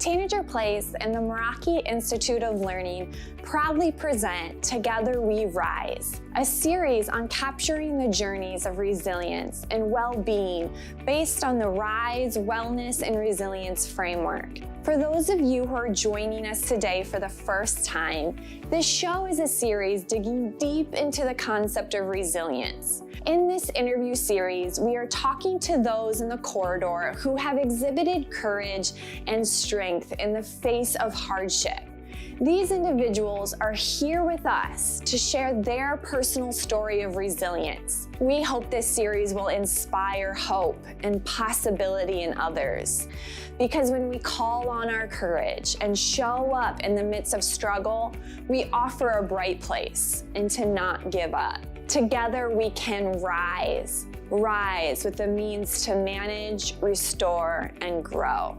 Tanager Place and the Meraki Institute of Learning proudly present Together We Rise, a series on capturing the journeys of resilience and well-being based on the Rise, Wellness, and Resilience framework. For those of you who are joining us today for the first time, this show is a series digging deep into the concept of resilience. In this interview series, we are talking to those in the corridor who have exhibited courage and strength in the face of hardship. These individuals are here with us to share their personal story of resilience. We hope this series will inspire hope and possibility in others. Because when we call on our courage and show up in the midst of struggle, we offer a bright place and to not give up. Together we can rise with the means to manage, restore, and grow.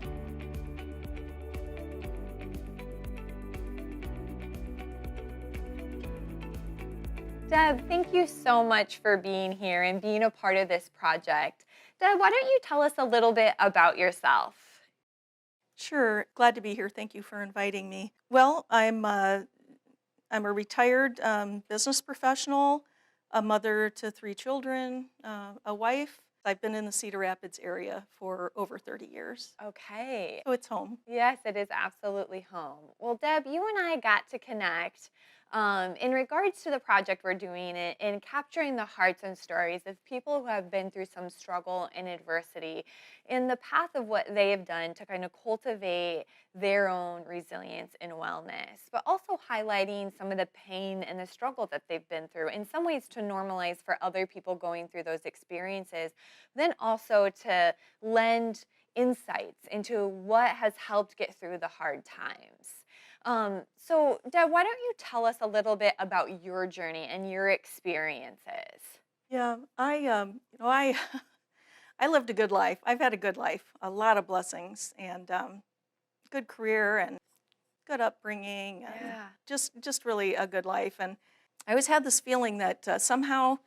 Deb, thank you so much for being here and being a part of this project. Deb, why don't you tell us a little bit about yourself? Sure, glad to be here. Thank you for inviting me. Well, I'm a retired business professional, a mother to 3 children, a wife. I've been in the Cedar Rapids area for over 30 years. Okay. So it's home. Yes, it is absolutely home. Well, Deb, you and I got to connect in regards to the project we're doing in capturing the hearts and stories of people who have been through some struggle and adversity in the path of what they have done to kind of cultivate their own resilience and wellness, but also highlighting some of the pain and the struggle that they've been through, in some ways to normalize for other people going through those experiences, then also to lend insights into what has helped get through the hard times. So Deb, why don't you tell us a little bit about your journey and your experiences? Yeah, I I lived a good life. I've had a good life, a lot of blessings, and good career and good upbringing, and Yeah. just really a good life. And I always had this feeling that somehow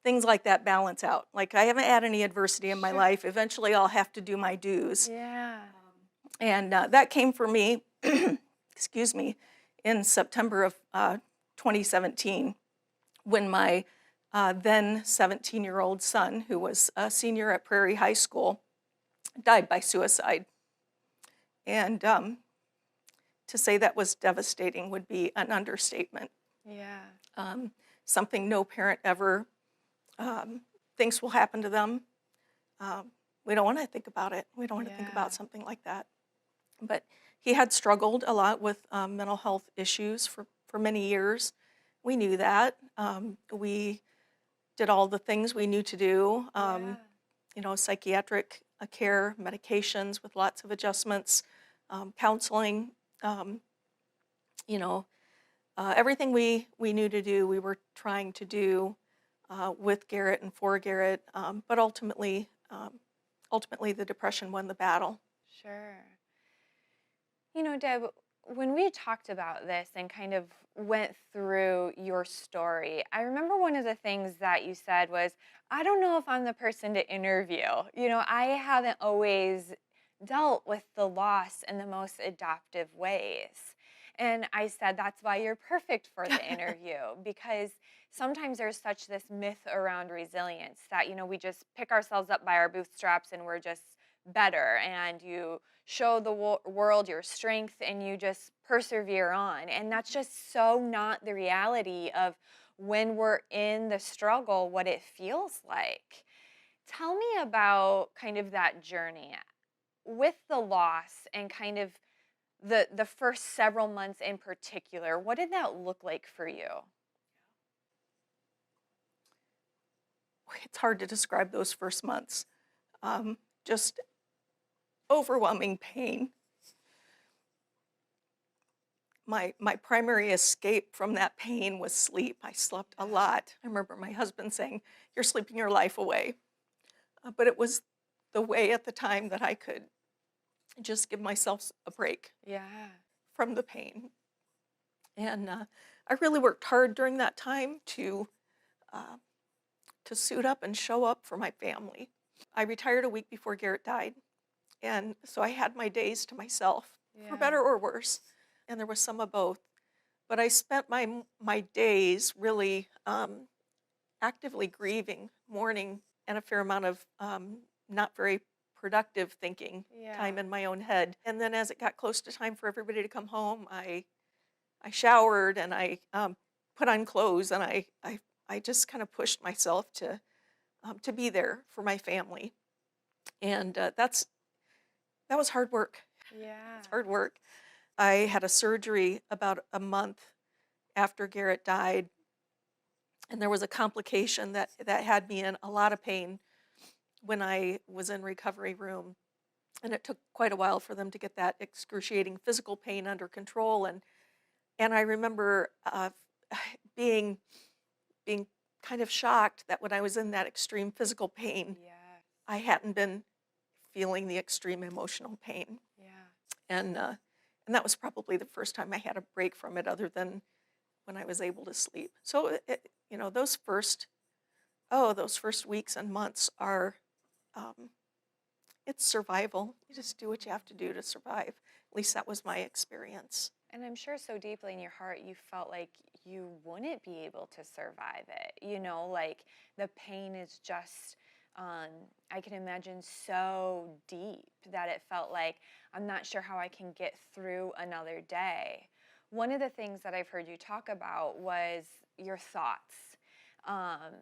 things like that balance out. Like I haven't had any adversity in my Sure. life. Eventually, I'll have to do my dues. Yeah. And that came for me, excuse me, in September of 2017, when my then 17-year-old son, who was a senior at Prairie High School, died by suicide. And to say that was devastating would be an understatement. Yeah. Something no parent ever thinks will happen to them. We don't want to think about it. We don't want to think Yeah. about something like that. But he had struggled a lot with mental health issues for many years. We knew that. We did all the things we knew to do, psychiatric care, medications with lots of adjustments, counseling, everything we knew to do, we were trying to do with Garrett and for Garrett, but ultimately the depression won the battle. Sure. You know, Deb, when we talked about this and kind of went through your story, I remember one of the things that you said was, I don't know if I'm the person to interview. You know, I haven't always dealt with the loss in the most adaptive ways. And I said, that's why you're perfect for the interview, because sometimes there's such this myth around resilience that, we just pick ourselves up by our bootstraps and we're just better, and you show the world your strength and you just persevere on. And that's just so not the reality of when we're in the struggle, what it feels like. Tell me about kind of that journey with the loss and kind of the first several months in particular. What did that look like for you? It's hard to describe those first months. Just overwhelming pain. My primary escape from that pain was sleep. I slept a lot. I remember my husband saying, "You're sleeping your life away." But it was the way at the time that I could just give myself a break from the pain. And I really worked hard during that time to suit up and show up for my family. I retired a week before Garrett died, and so I had my days to myself. for Yeah. better or worse. And there was some of both. But I spent my days really actively grieving, mourning, and a fair amount of not very productive thinking Yeah. time in my own head. And then as it got close to time for everybody to come home, I showered and I put on clothes and I just kind of pushed myself to be there for my family. And that was hard work. Yeah. It's hard work. I had a surgery about a month after Garrett died, and there was a complication that had me in a lot of pain when I was in recovery room. And it took quite a while for them to get that excruciating physical pain under control. And I remember being being kind of shocked that when I was in that extreme physical pain, Yeah. I hadn't been feeling the extreme emotional pain. Yeah. And that was probably the first time I had a break from it, other than when I was able to sleep. So those first weeks and months are, um, it's survival. You just do what you have to do to survive. At least that was my experience. And I'm sure so deeply in your heart you felt like you wouldn't be able to survive it. Like the pain is just, I can imagine, so deep that it felt like, I'm not sure how I can get through another day. One of the things that I've heard you talk about was your thoughts. Um,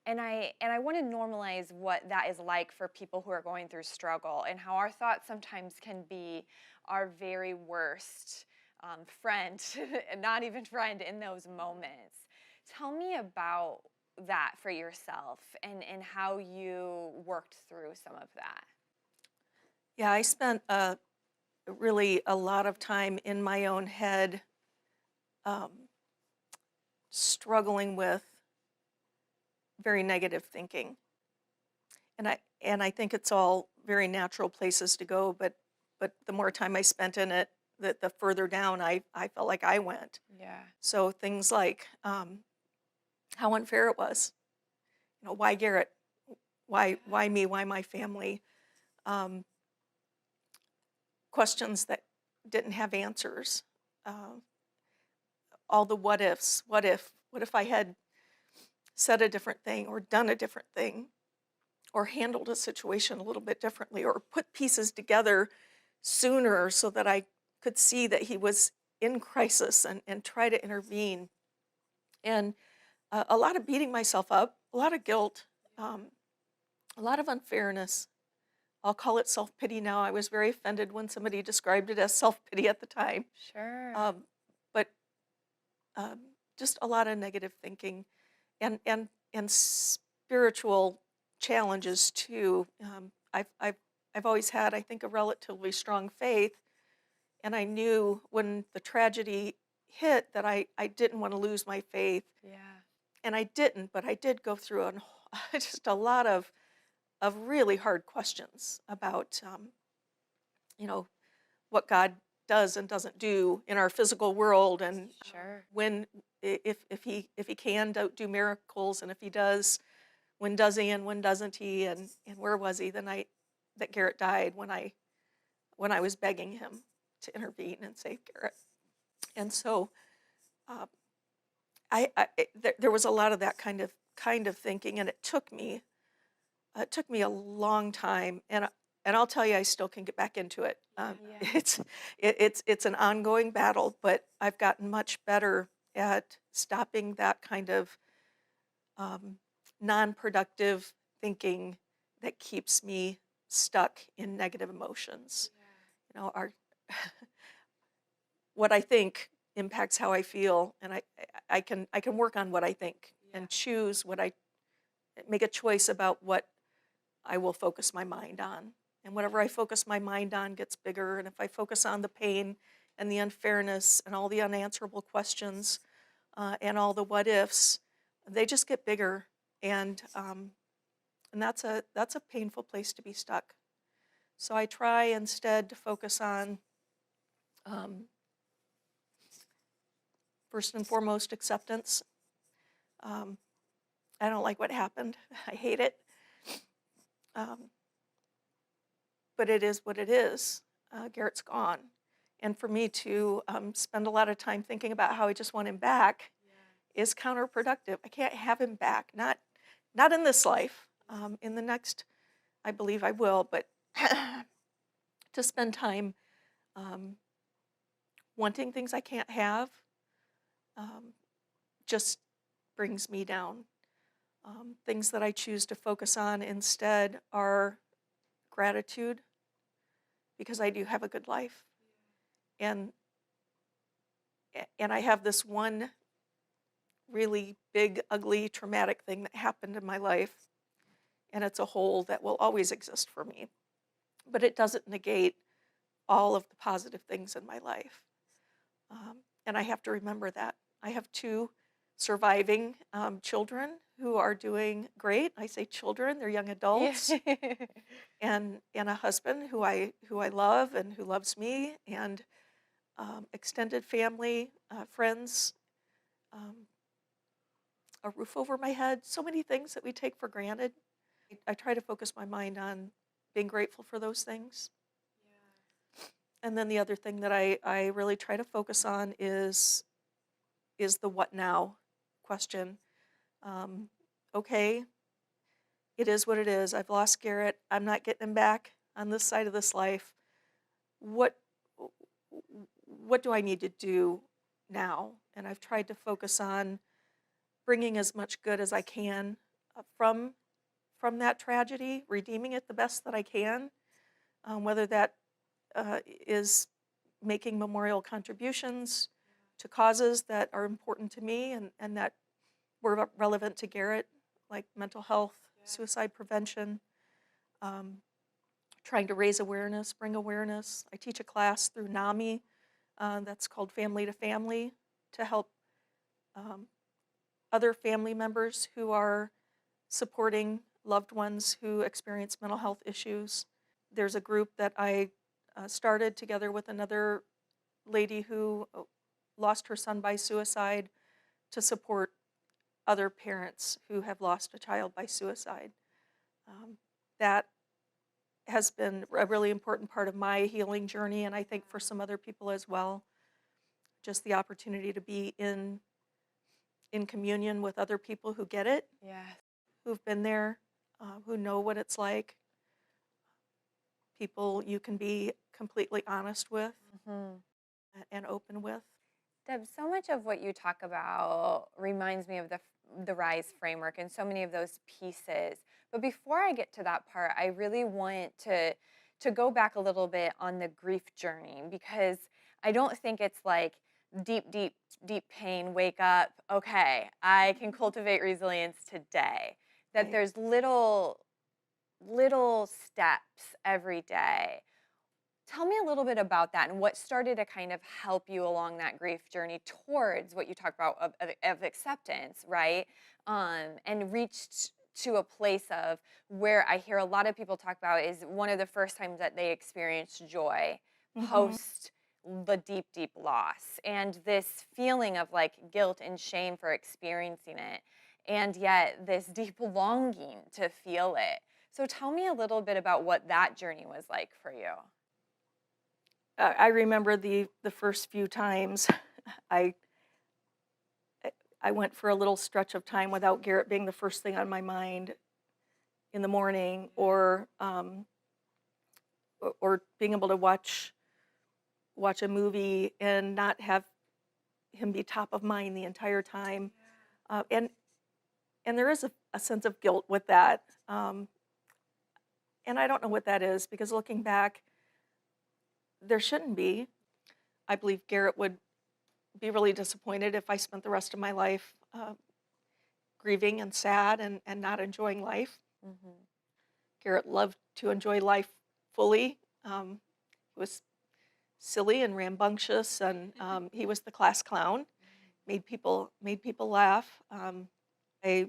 and I want to normalize what that is like for people who are going through struggle, and how our thoughts sometimes can be our very worst friend, and not even friend, in those moments. Tell me about that for yourself, and how you worked through some of that. Yeah, I spent really a lot of time in my own head, um, struggling with very negative thinking. And I think it's all very natural places to go, but the more time I spent in it, the further down I felt like I went. Yeah. So things like how unfair it was. Why Garrett? Why me? Why my family? Um, Questions that didn't have answers. Uh, all the what ifs. What if? What if I had said a different thing, or done a different thing, or handled a situation a little bit differently, or put pieces together sooner so that I could see that he was in crisis, and try to intervene. And a lot of beating myself up, a lot of guilt, um, a lot of unfairness. I'll call it self-pity now. I was very offended when somebody described it as self-pity at the time. Sure. But um, just a lot of negative thinking, and spiritual challenges too. I've always had, I think, a relatively strong faith, and I knew when the tragedy hit that I didn't want to lose my faith, Yeah. and I didn't. But I did go through just a lot of really hard questions about you know what God does and doesn't do in our physical world, and Sure. when if he can do miracles, and if he does, when does he and when doesn't he, and where was he the night that Garrett died, when I was begging him to intervene and save Garrett. And so uh, there was a lot of that kind of thinking, and it took me a long time, and I'll tell you, I still can get back into it. Yeah. It's an ongoing battle, but I've gotten much better at stopping that kind of um, non-productive thinking that keeps me stuck in negative emotions. Our what I think impacts how I feel, and I can work on what I think, and choose make a choice about what I will focus my mind on. And whatever I focus my mind on gets bigger. And if I focus on the pain and the unfairness and all the unanswerable questions, and all the what ifs, they just get bigger. And that's a painful place to be stuck. So I try instead to focus on, um, first and foremost, acceptance. Um, I don't like what happened. I hate it. Um, but it is what it is. Garrett's gone. And for me to spend a lot of time thinking about how I just want him back is counterproductive. I can't have him back, not in this life. In the next, I believe I will, but to spend time wanting things I can't have just brings me down. Things that I choose to focus on instead are gratitude, because I do have a good life. And I have this one really big, ugly, traumatic thing that happened in my life, and it's a hole that will always exist for me. But it doesn't negate all of the positive things in my life. And I have to remember that. I have 2 surviving children who are doing great. I say children, they're young adults. and a husband who I love and who loves me, and extended family, friends, a roof over my head, so many things that we take for granted. I try to focus my mind on being grateful for those things. And then the other thing that I really try to focus on is the what now question. Okay, it is what it is. I've lost Garrett. I'm not getting him back on this side of this life. What do I need to do now? And I've tried to focus on bringing as much good as I can from that tragedy, redeeming it the best that I can, whether that is making memorial contributions to causes that are important to me and that were relevant to Garrett, like mental health, suicide prevention, trying to raise awareness, bring awareness. I teach a class through NAMI that's called Family to Family, to help other family members who are supporting loved ones who experience mental health issues. There's a group that I started together with another lady who lost her son by suicide, to support other parents who have lost a child by suicide. That has been a really important part of my healing journey, and I think for some other people as well. Just the opportunity to be in communion with other people who get it, who've been there, who know what it's like. People you can be completely honest with and open with. Deb, so much of what you talk about reminds me of the RISE framework and so many of those pieces. But before I get to that part, I really want to go back a little bit on the grief journey, because I don't think it's like deep, deep, deep pain, wake up, okay, I can cultivate resilience today. That Right. there's little steps every day. Tell me a little bit about that and what started to kind of help you along that grief journey towards what you talked about of acceptance, right? And reached to a place of where I hear a lot of people talk about is one of the first times that they experienced joy post the deep, deep loss, and this feeling of like guilt and shame for experiencing it, and yet this deep longing to feel it. So tell me a little bit about what that journey was like for you. I remember the first few times I went for a little stretch of time without Garrett being the first thing on my mind in the morning, or being able to watch a movie and not have him be top of mind the entire time. And there is a sense of guilt with that. And I don't know what that is, because looking back, there shouldn't be. I believe Garrett would be really disappointed if I spent the rest of my life grieving and sad and not enjoying life. Garrett loved to enjoy life fully. He was silly and rambunctious, and he was the class clown. Made people laugh. I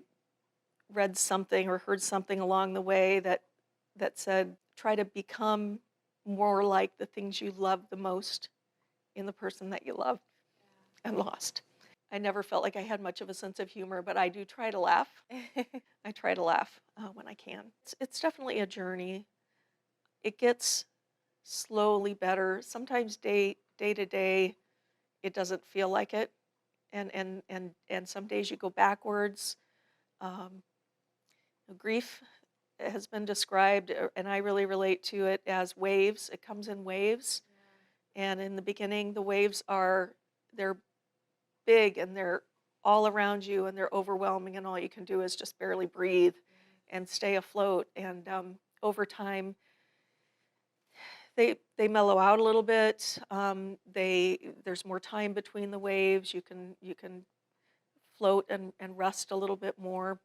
read something or heard something along the way that said, try to become more like the things you love the most in the person that you loved and lost. I never felt like I had much of a sense of humor, but I do try to laugh. I try to laugh when I can. It's definitely a journey. It gets slowly better. Sometimes day to day, it doesn't feel like it, and some days you go backwards. Um, Grief has been described, and I really relate to it as waves. It comes in waves, and in the beginning, the waves they're big and they're all around you and they're overwhelming, and all you can do is just barely breathe and stay afloat. And over time, they mellow out a little bit. There's more time between the waves. You can float and rest a little bit more.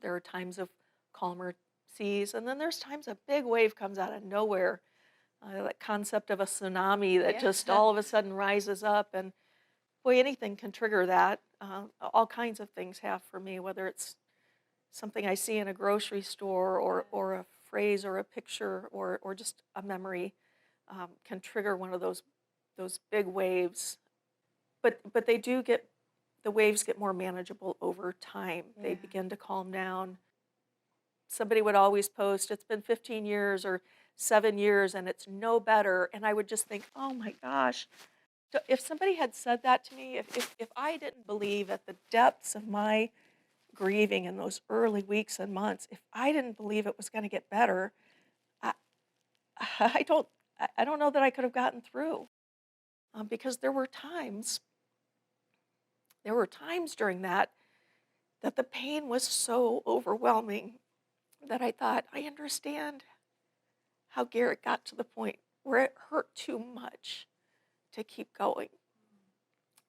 There are times of calmer seas, and then there's times a big wave comes out of nowhere. That concept of a tsunami that just Yeah. all of a sudden rises up, and boy, anything can trigger that. All kinds of things have for me, whether it's something I see in a grocery store or a phrase or a picture or just a memory, can trigger one of those big waves. But the waves get more manageable over time. They Yeah. begin to calm down. Somebody would always post, it's been 15 years or 7 years and it's no better. And I would just think, oh my gosh. So if somebody had said that to me, if I didn't believe at the depths of my grieving in those early weeks and months, if I didn't believe it was going to get better, I, I don't, I don't know that I could have gotten through, because there were times during that the pain was so overwhelming that I thought, I understand how Garrett got to the point where it hurt too much to keep going.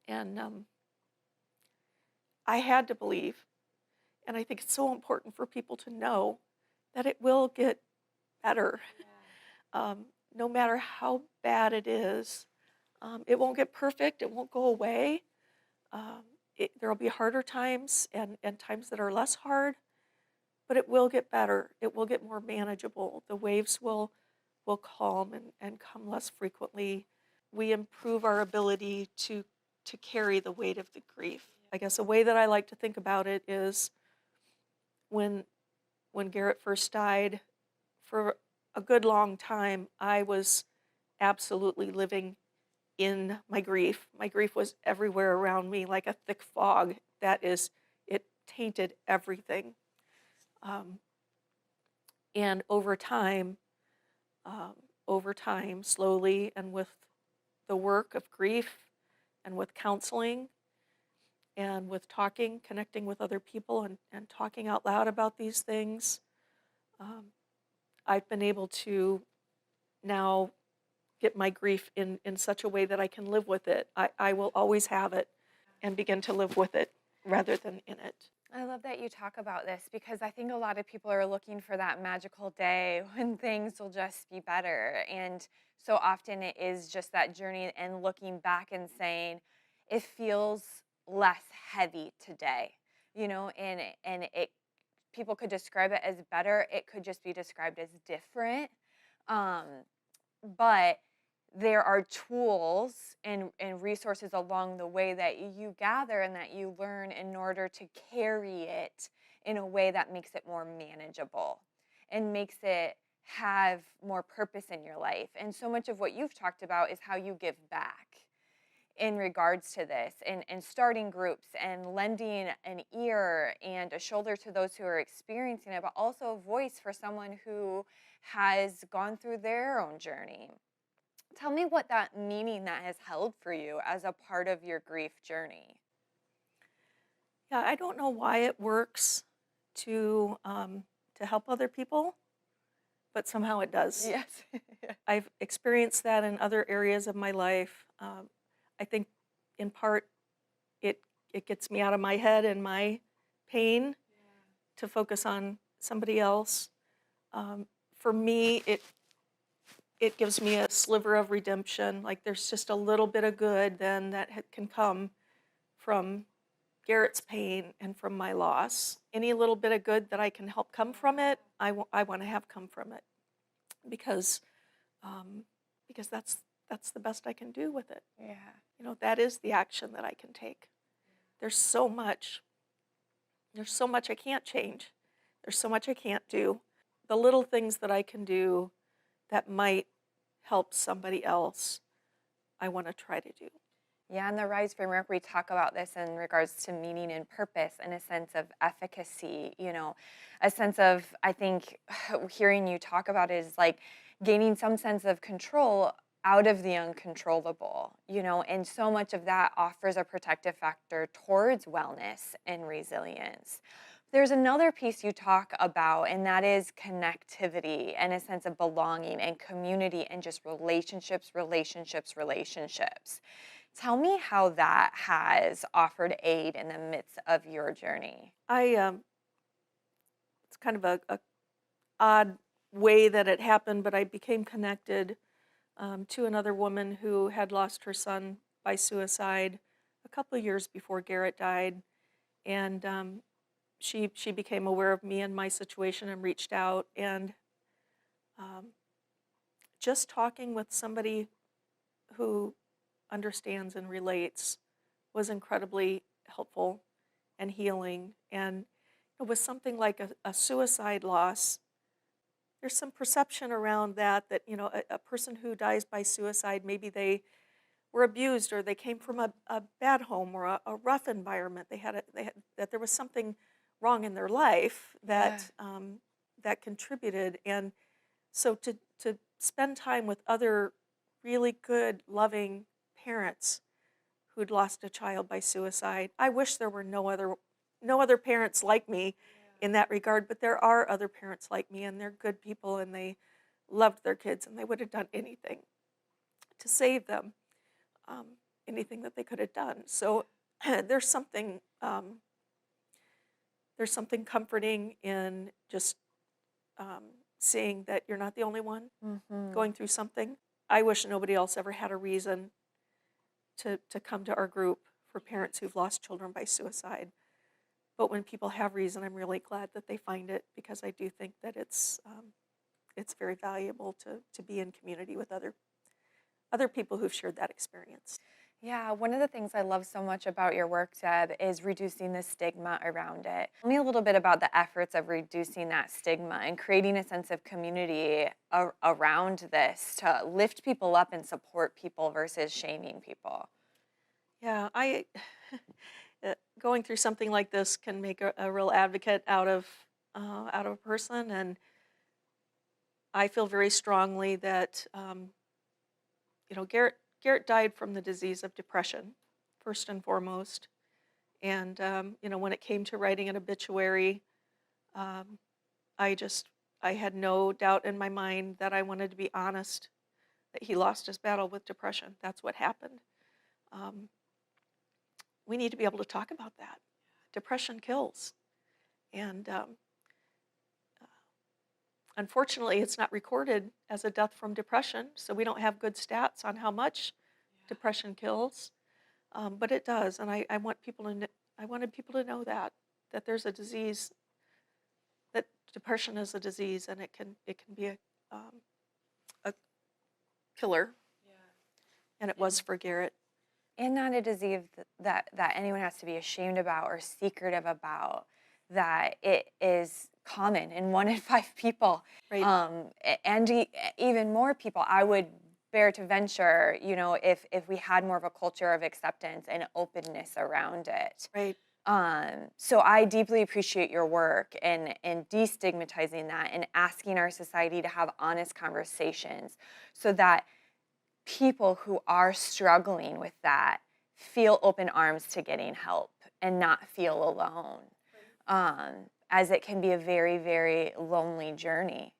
And I had to believe, and I think it's so important for people to know that it will get better. No matter how bad it is, it won't get perfect, it won't go away. Um, there will be harder times and times that are less hard, but it will get better. It will get more manageable. The waves will calm and come less frequently. We improve our ability to carry the weight of the grief. I guess a way that I like to think about it is when Garrett first died, for a good long time, I was absolutely living in my grief. My grief was everywhere around me like a thick fog. It tainted everything. Um, and over time, slowly, and with the work of grief and with counseling and with connecting with other people and talking out loud about these things, um, I've been able to now get my grief in such a way that I can live with it. I will always have it and begin to live with it rather than in it. I love that you talk about this because I think a lot of people are looking for that magical day when things will just be better. And so often it is just that journey and looking back and saying, it feels less heavy today, and people could describe it as better. It could just be described as different. Um, but there are tools and resources along the way that you gather and that you learn in order to carry it in a way that makes it more manageable and makes it have more purpose in your life. And so much of what you've talked about is how you give back in regards to this, and starting groups and lending an ear and a shoulder to those who are experiencing it, but also a voice for someone who has gone through their own journey. Tell me what that meaning that has held for you as a part of your grief journey. Yeah, I don't know why it works to help other people, but somehow it does. Yes. I've experienced that in other areas of my life. I think in part it gets me out of my head and my pain to focus on somebody else. For me, it gives me a sliver of redemption. Like there's just a little bit of good then that can come from Garrett's pain and from my loss. Any little bit of good that I can help come from it, I want to have come from it, because um, that's the best I can do with it. Yeah. That is the action that I can take. There's so much I can't change. There's so much I can't do. The little things that I can do that might help somebody else, I want to try to do. Yeah, in the RISE framework, we talk about this in regards to meaning and purpose and a sense of efficacy, a sense of, I think, hearing you talk about it is like gaining some sense of control out of the uncontrollable, and so much of that offers a protective factor towards wellness and resilience. There's another piece you talk about, and that is connectivity and a sense of belonging and community and just relationships, relationships, relationships. Tell me how that has offered aid in the midst of your journey. It's kind of a odd way that it happened, but I became connected to another woman who had lost her son by suicide a couple of years before Garrett died, and she became aware of me and my situation and reached out, and just talking with somebody who understands and relates was incredibly helpful and healing. And it was something like a suicide loss. There's some perception around that a person who dies by suicide, maybe they were abused or they came from a bad home or a rough environment. That there was something wrong in their life that that contributed. And so to spend time with other really good, loving parents who'd lost a child by suicide. I wish there were no other parents like me in that regard, but there are other parents like me, and they're good people, and they loved their kids, and they would have done anything to save them, anything that they could have done. So there's something comforting in just seeing that you're not the only one going through something. I wish nobody else ever had a reason to come to our group for parents who've lost children by suicide. But when people have reason, I'm really glad that they find it, because I do think that it's very valuable to be in community with other people who've shared that experience. Yeah, one of the things I love so much about your work, Deb, is reducing the stigma around it. Tell me a little bit about the efforts of reducing that stigma and creating a sense of community around this to lift people up and support people versus shaming people. Yeah, going through something like this can make a real advocate out of a person, and I feel very strongly that Garrett died from the disease of depression, first and foremost. And when it came to writing an obituary, I had no doubt in my mind that I wanted to be honest that he lost his battle with depression. That's what happened. We need to be able to talk about that. Depression kills. And unfortunately, it's not recorded as a death from depression, so we don't have good stats on how much depression kills. But it does, and I wanted people to know that there's a disease, that depression is a disease, and it can be a killer. And it was for Garrett. And not a disease that anyone has to be ashamed about or secretive about, that it is common in 1 in 5 people. Right. And even more people. I would bear to venture, if we had more of a culture of acceptance and openness around it. Right. So I deeply appreciate your work in destigmatizing that and asking our society to have honest conversations so that people who are struggling with that feel open arms to getting help and not feel alone, as it can be a very, very lonely journey.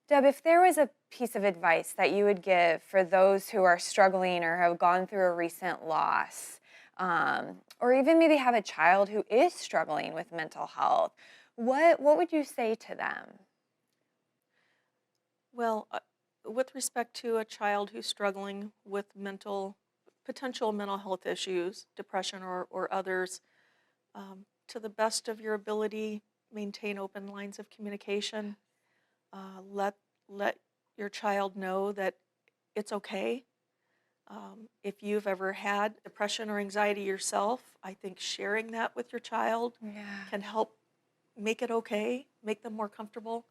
Deb, if there was a piece of advice that you would give for those who are struggling or have gone through a recent loss, or even maybe have a child who is struggling with mental health, what would you say to them? Well, with respect to a child who's struggling with potential mental health issues, depression or others, to the best of your ability, maintain open lines of communication. Let your child know that it's okay. If you've ever had depression or anxiety yourself, I think sharing that with your child can help make it okay, make them more comfortable,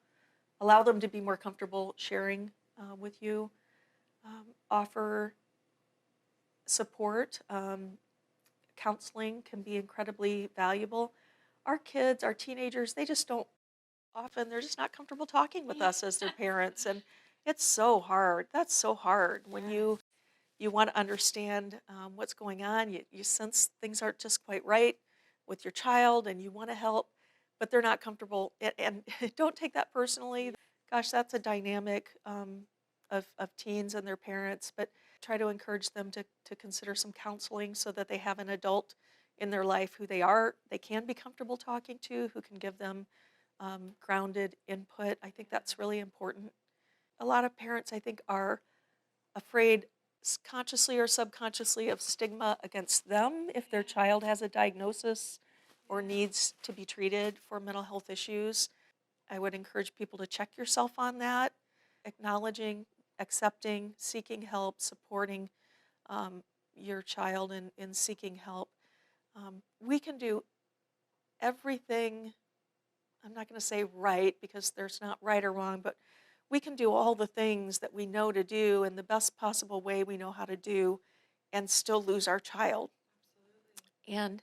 allow them to be more comfortable sharing with you, offer support. Counseling can be incredibly valuable. Our kids, our teenagers, they just don't often, they're just not comfortable talking with us as their parents. And it's so hard. That's so hard when you want to understand what's going on. You sense things aren't just quite right with your child and you want to help, but they're not comfortable. And don't take that personally. Gosh, that's a dynamic of teens and their parents, but try to encourage them to consider some counseling so that they have an adult in their life who they can be comfortable talking to, who can give them grounded input. I think that's really important. A lot of parents, I think, are afraid consciously or subconsciously of stigma against them if their child has a diagnosis or needs to be treated for mental health issues. I would encourage people to check yourself on that, acknowledging, accepting, seeking help, supporting your child in seeking help. We can do everything, I'm not going to say right because there's not right or wrong, but we can do all the things that we know to do in the best possible way we know how to do and still lose our child. And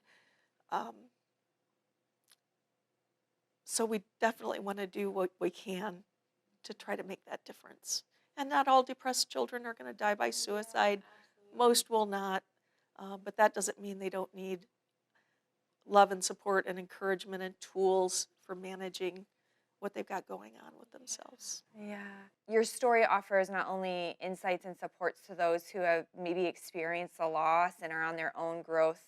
so we definitely want to do what we can to try to make that difference. And not all depressed children are going to die by suicide. Most will not, but that doesn't mean they don't need love and support and encouragement and tools for managing what they've got going on with themselves. Yeah. Your story offers not only insights and supports to those who have maybe experienced a loss and are on their own growth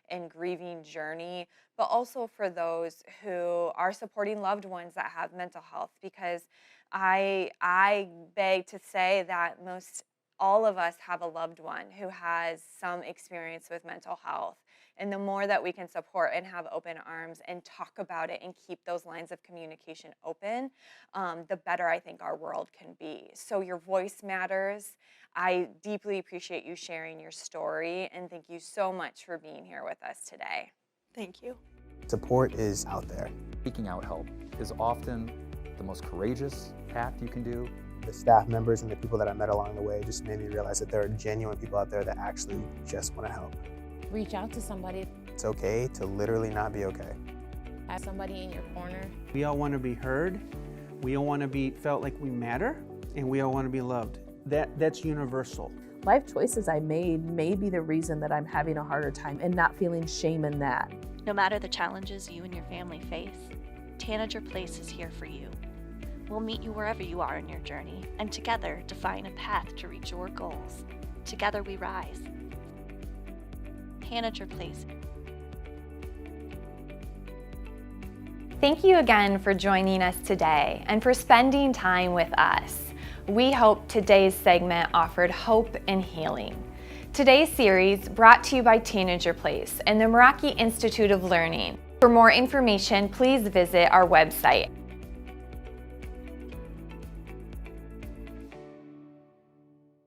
and grieving journey, but also for those who are supporting loved ones that have mental health, because I beg to say that most all of us have a loved one who has some experience with mental health. And the more that we can support and have open arms and talk about it and keep those lines of communication open, the better I think our world can be. So your voice matters. I deeply appreciate you sharing your story, and thank you so much for being here with us today. Thank you. Support is out there. Seeking out help is often the most courageous act you can do. The staff members and the people that I met along the way just made me realize that there are genuine people out there that actually just want to help. Reach out to somebody. It's okay to literally not be okay. Have somebody in your corner. We all want to be heard. We all want to be felt like we matter, and we all want to be loved. That's universal. Life choices I made may be the reason that I'm having a harder time and not feeling shame in that. No matter the challenges you and your family face, Tanager Place is here for you. We'll meet you wherever you are in your journey, and together define a path to reach your goals. Together we rise. Tanager Place. Thank you again for joining us today and for spending time with us. We hope today's segment offered hope and healing. Today's series brought to you by Tanager Place and the Meraki Institute of Learning. For more information, please visit our website